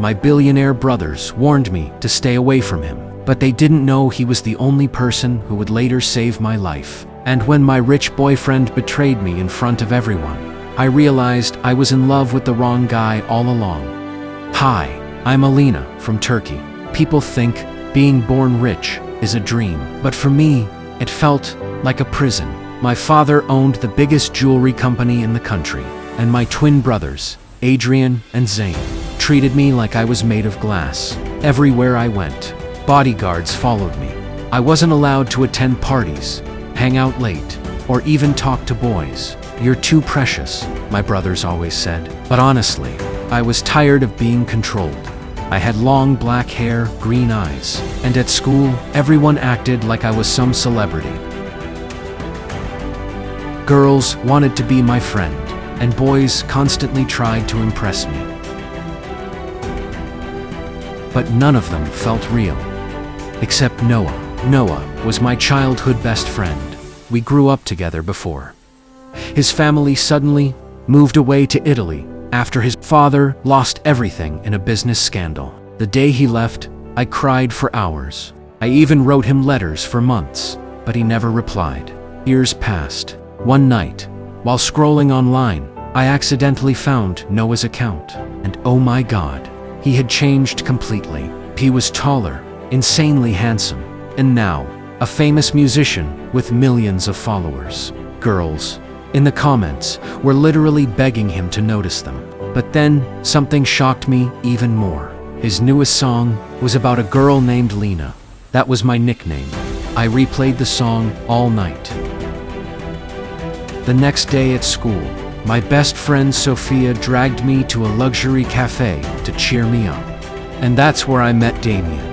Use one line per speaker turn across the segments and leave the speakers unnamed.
My billionaire brothers warned me to stay away from him, but they didn't know he was the only person who would later save my life. And when my rich boyfriend betrayed me in front of everyone, I realized I was in love with the wrong guy all along. Hi, I'm Alina from Turkey. People think being born rich is a dream, but for me, it felt like a prison. My father owned the biggest jewelry company in the country, and my twin brothers, Adrian and Zayn, treated me like I was made of glass. Everywhere I went, bodyguards followed me. I wasn't allowed to attend parties, hang out late, or even talk to boys. "You're too precious," my brothers always said. But honestly, I was tired of being controlled. I had long black hair, green eyes, and at school, everyone acted like I was some celebrity. Girls wanted to be my friend, and boys constantly tried to impress me. But none of them felt real. Except Noah. Noah was my childhood best friend. We grew up together before. His family suddenly moved away to Italy after his father lost everything in a business scandal. The day he left, I cried for hours. I even wrote him letters for months, but he never replied. Years passed. One night, while scrolling online, I accidentally found Noah's account, and oh my God, he had changed completely. He was taller, insanely handsome, and now, a famous musician with millions of followers. Girls, in the comments, were literally begging him to notice them. But then, something shocked me even more. His newest song was about a girl named Lena. That was my nickname. I replayed the song all night. The next day at school, my best friend Sophia dragged me to a luxury cafe to cheer me up. And that's where I met Damien.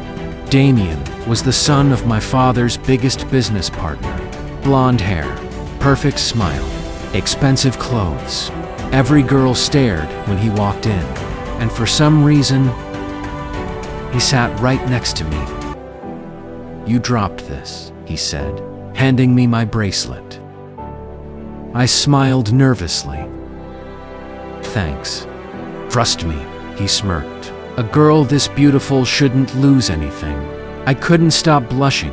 Damien was the son of my father's biggest business partner. Blonde hair, perfect smile, expensive clothes. Every girl stared when he walked in, and for some reason, he sat right next to me. "You dropped this," he said, handing me my bracelet. I smiled nervously. "Thanks." "Trust me," he smirked. "A girl this beautiful shouldn't lose anything." I couldn't stop blushing.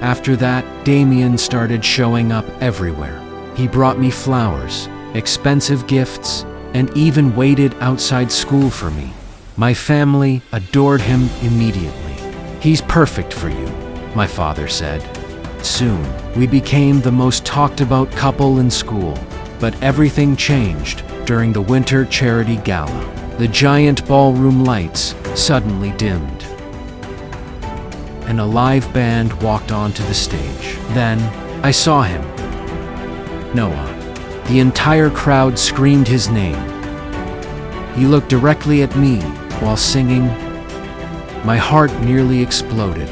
After that, Damien started showing up everywhere. He brought me flowers, expensive gifts, and even waited outside school for me. My family adored him immediately. "He's perfect for you," my father said. Soon, we became the most talked about couple in school, but everything changed during the winter charity gala. The giant ballroom lights suddenly dimmed, and a live band walked onto the stage. Then, I saw him. Noah. The entire crowd screamed his name. He looked directly at me while singing. My heart nearly exploded.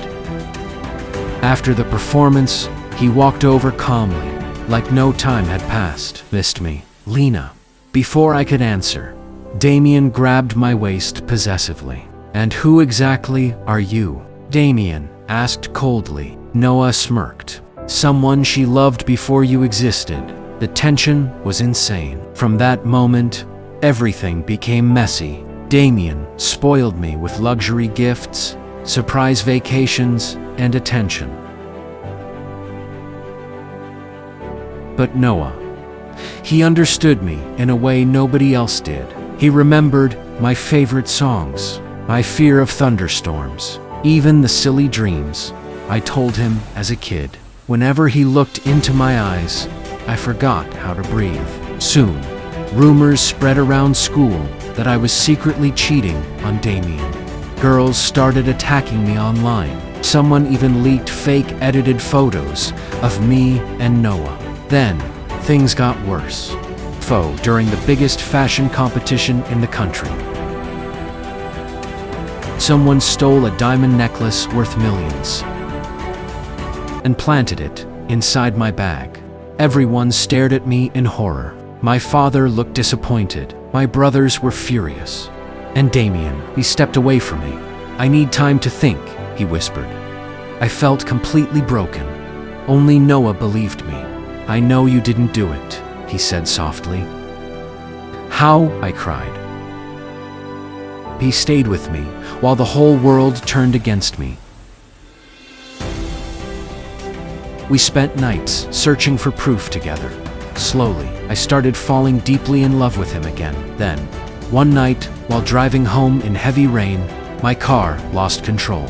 After the performance, he walked over calmly, like no time had passed. "Missed me, Lena." Before I could answer, Damien grabbed my waist possessively. "And who exactly are you?" Damien asked coldly. Noah smirked. "Someone she loved before you existed." The tension was insane. From that moment, everything became messy. Damien spoiled me with luxury gifts, surprise vacations, and attention. But Noah, he understood me in a way nobody else did. He remembered my favorite songs, my fear of thunderstorms, even the silly dreams I told him as a kid. Whenever he looked into my eyes, I forgot how to breathe. Soon, rumors spread around school that I was secretly cheating on Damien. Girls started attacking me online. Someone even leaked fake edited photos of me and Noah. Then, things got worse. During the biggest fashion competition in the country, someone stole a diamond necklace worth millions and planted it inside my bag. Everyone stared at me in horror. My father looked disappointed. My brothers were furious. And Damien, he stepped away from me. "I need time to think," he whispered. I felt completely broken. Only Noah believed me. "I know you didn't do it," he said softly. "How?" I cried. He stayed with me, while the whole world turned against me. We spent nights searching for proof together. Slowly, I started falling deeply in love with him again. Then, one night, while driving home in heavy rain, my car lost control.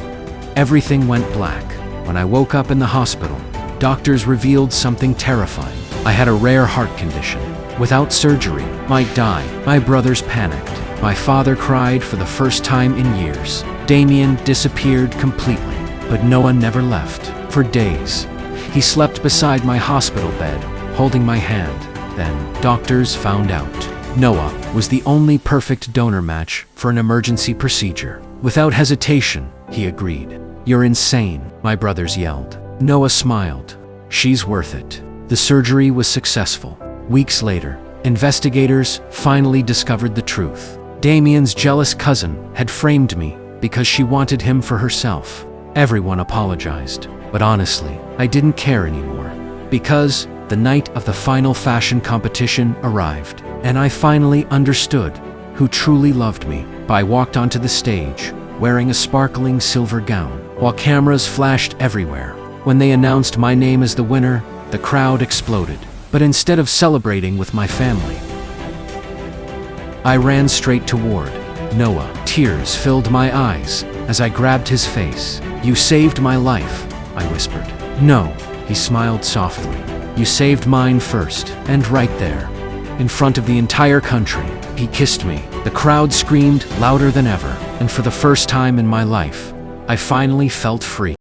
Everything went black. When I woke up in the hospital, doctors revealed something terrifying. I had a rare heart condition. Without surgery, might die. My brothers panicked. My father cried for the first time in years. Damien disappeared completely, but Noah never left. For days, he slept beside my hospital bed, holding my hand. Then, doctors found out. Noah was the only perfect donor match for an emergency procedure. Without hesitation, he agreed. "You're insane," my brothers yelled. Noah smiled. "She's worth it." The surgery was successful. Weeks later, investigators finally discovered the truth. Damien's jealous cousin had framed me because she wanted him for herself. Everyone apologized, but honestly, I didn't care anymore. Because the night of the final fashion competition arrived, and I finally understood who truly loved me. I walked onto the stage, wearing a sparkling silver gown, while cameras flashed everywhere. When they announced my name as the winner, the crowd exploded. But instead of celebrating with my family, I ran straight toward Noah. Tears filled my eyes as I grabbed his face. "You saved my life," I whispered. "No," he smiled softly. "You saved mine first." And right there, in front of the entire country, he kissed me. The crowd screamed louder than ever, and for the first time in my life, I finally felt free.